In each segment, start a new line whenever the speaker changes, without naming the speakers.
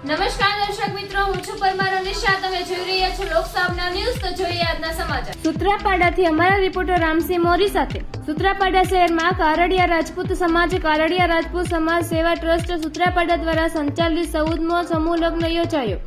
નમસ્કાર દર્શક મિત્રો, હું છું પરમાર અનિશા. તમે જોઈ રહ્યા છો લોકસામના ન્યૂઝ. તો જોઈએ આજના સમાચાર. સૂત્રાપાડાથી અમારા રિપોર્ટર રામસિંહ મોરી સાથે. સૂત્રાપાડા શહેરમાં કારડિયા રાજપૂત સમાજ કારડિયા રાજપૂત સમાજ સેવા ટ્રસ્ટ સૂત્રાપાડા દ્વારા સંચાલિત 14મો સમૂહ લગ્ન યોજાયો,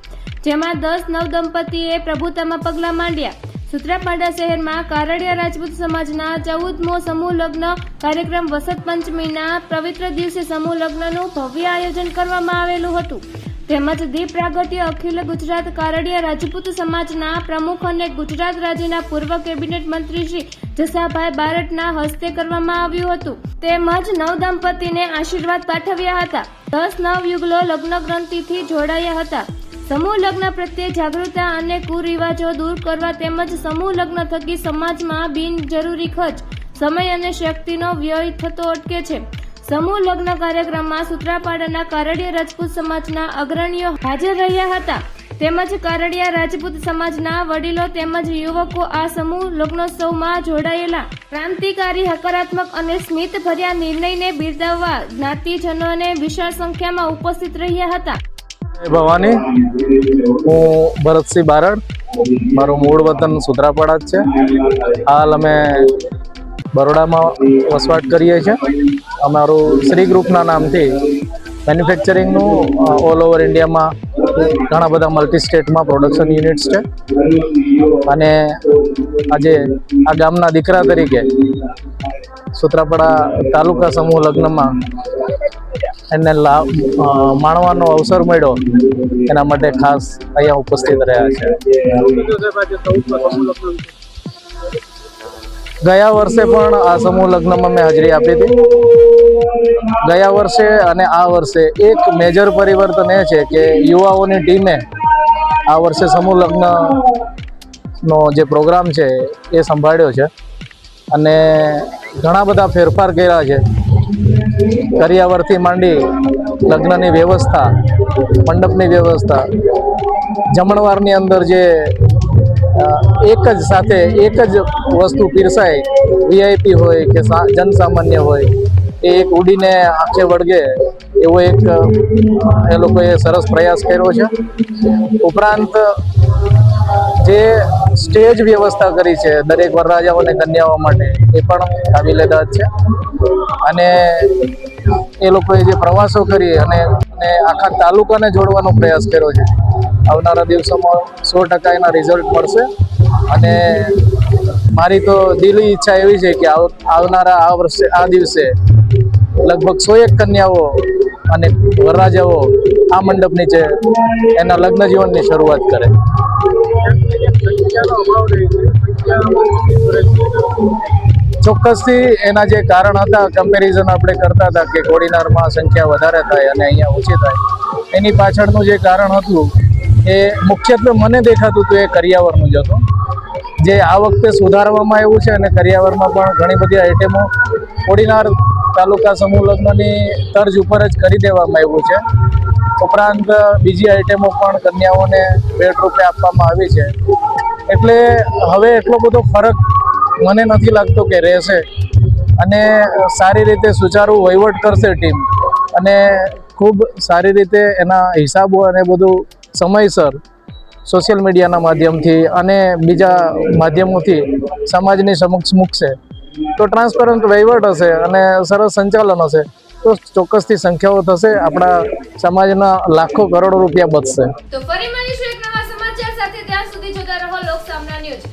જેમાં 10 નવદંપતીએ પ્રભુતામાં પગલાં માંડ્યા. સૂત્રાપાડા શહેરમાં કારડિયા રાજપૂત સમાજના 14મો સમૂહ લગ્ન કાર્યક્રમ વસંત પંચમીના પવિત્ર દિવસે સમૂહ લગ્નનું ભવ્ય આયોજન કરવામાં આવેલું હતું. તેમજ દીપ પ્રાગટ્ય અખિલ ગુજરાત કારડિયા રાજપૂત સમાજના પ્રમુખ અને ગુજરાત રાજ્યના પૂર્વ કેબિનેટ મંત્રી શ્રી જસાભાઈ બારટના હસ્તે કરવામાં આવ્યું હતું. તેમજ નવદંપતીને આશીર્વાદ પાઠવ્યા હતા. 10 નવયુગલો લગ્ન ગ્રંથિથી જોડાયા હતા. સમૂહ લગ્ન પ્રત્યે જાગૃતતા અને કુરિવાજો દૂર કરવા તેમજ સમૂહ લગ્ન થકી સમાજમાં બિનજરૂરી ખર્ચ, સમય અને શક્તિનો વ્યય થતો અટકે છે. સમૂહ લગ્ન કાર્યક્રમમાં સૂત્રાપાડાના કારડિયા રાજપૂત સમાજના અગ્રણીઓ હાજર રહ્યા હતા. તેમજ કારડિયા રાજપૂત સમાજના વડીલો તેમજ યુવકો આ સમૂહ લગ્નોત્સવમાં જોડાયેલા ક્રાંતિકારી, હકારાત્મક અને સ્મિત ભર્યા નિર્ણયને બિરદાવવા જ્ઞાતિજનોને વિશાળ સંખ્યામાં ઉપસ્થિત રહ્યા હતા.
ભવાની, હું ભરતસિંહ બારડ. મારું મૂળ વતન સૂત્રાપાડા જ છે. હાલ અમે બરોડામાં વસવાટ કરીએ છીએ. અમારું શ્રી ગ્રુપના નામથી મેન્યુફેક્ચરિંગનું ઓલ ઓવર ઇન્ડિયામાં ઘણા બધા મલ્ટી સ્ટેટમાં પ્રોડક્શન યુનિટ્સ છે. અને આજે આ ગામના દીકરા તરીકે સૂત્રાપાડા તાલુકા સમૂહ લગ્નમાં એને માણવાનો અવસર મળ્યો, એના માટે ખાસ અહીંયા ઉપસ્થિત રહ્યા છે. ગયા વર્ષે પણ આ સમૂહ લગ્નમાં મેં હાજરી આપી હતી. ગયા વર્ષે અને આ વર્ષે એક મેજર પરિવર્તન એ છે કે યુવાઓની ટીમે આ વર્ષે સમૂહ લગ્નનો જે પ્રોગ્રામ છે એ સંભાળ્યો છે અને ઘણા બધા ફેરફાર કર્યા છે. કરિયાવરથી માંડી લગ્નની વ્યવસ્થા, મંડપની વ્યવસ્થા, જમણવારની અંદર જે એક જ સાથે એક જ વસ્તુ પીરસાય, વીઆઈપી હોય કે જનસામાન્ય હોય, એ એક ઉડીને આંખે વળગે એવો એક એ લોકોએ સરસ પ્રયાસ કર્યો છે. ઉપરાંત જે સ્ટેજ વ્યવસ્થા કરી છે દરેક વરરાજાઓ અને કન્યાઓ માટે, એ પણ કાબિલેદાદ છે. અને એ લોકોએ જે પ્રવાસો કરી અને આખા તાલુકાને જોડવાનો પ્રયાસ કર્યો છે. આવનારા દિવસોમાં 100% એના રિઝલ્ટ મળશે. અને મારી તો દિલી ઈચ્છા એવી છે કે આવનારા આ દિવસે લગભગ 101 કન્યાઓ અને વરરાજાઓ આ મંડપ નીચે એના લગ્ન જીવનની શરૂઆત કરે. ચોક્કસથી એના જે કારણ હતા, કમ્પેરિઝન આપણે કરતા હતા કે કોડીનારમાં સંખ્યા વધારે થાય અને અહીંયા ઓછી થાય, એની પાછળનું જે કારણ હતું એ મુખ્યત્વે મને દેખાતું હતું એ કરિયાવરનું જ હતું, જે આ વખતે સુધારવામાં આવ્યું છે. અને કરિયાવરમાં પણ ઘણી બધી આઈટમો કોડીનાર તાલુકા સમૂહ લગ્નની તર્જ ઉપર જ કરી દેવામાં આવ્યું છે. ઉપરાંત બીજી આઈટમો પણ કન્યાઓને ભેટ રૂપે આપવામાં આવી છે. એટલે હવે એટલો બધો ફરક મને નથી લાગતો કે રહેશે. અને સારી રીતે સુચારું વહીવટ કરશે ટીમ, અને ખૂબ સારી રીતે એના હિસાબો અને બધું સમયસર સોશિયલ મીડિયાના માધ્યમથી અને બીજા માધ્યમોથી સમાજની સમક્ષ મૂકશે તો ટ્રાન્સપરન્ટ વહીવટ હશે અને સરસ સંચાલન હશે તો ચોક્કસથી સંખ્યાઓ થશે. આપણા સમાજના લાખો કરોડો રૂપિયા બચશે.
તો ફરી મળીશું એક નવા સમાચાર સાથે. ત્યાં સુધી જોતા રહો લોકસામના ન્યૂઝ.